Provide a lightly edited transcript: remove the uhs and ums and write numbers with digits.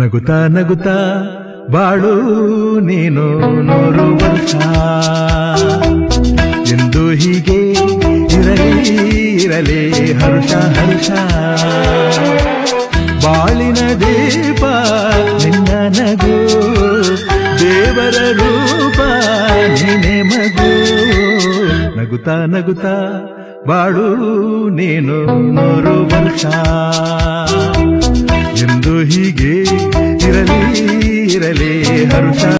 ನಗುತ್ತಾ ನಗುತ್ತಾ ಬಾಳು ನೀನು 100 ವರ್ಷ ಎಂದು ಹೀಗೆ ಇರಲಿ ಇರಲಿ ಹರುಷ ಹರುಷ ಬಾಳಿನ ದೀಪ ನಿನ್ನ ನಗು ದೇವರ ರೂಪ ನೀನೆ ಮಗು ನಗುತ್ತಾ ನಗುತ್ತಾ ಬಾಳು ನೀನು 100 ವರ್ಷ ಎಂದು ಹೀಗೆ ಇರಲಿ ಇರಲಿ ಹರುಷ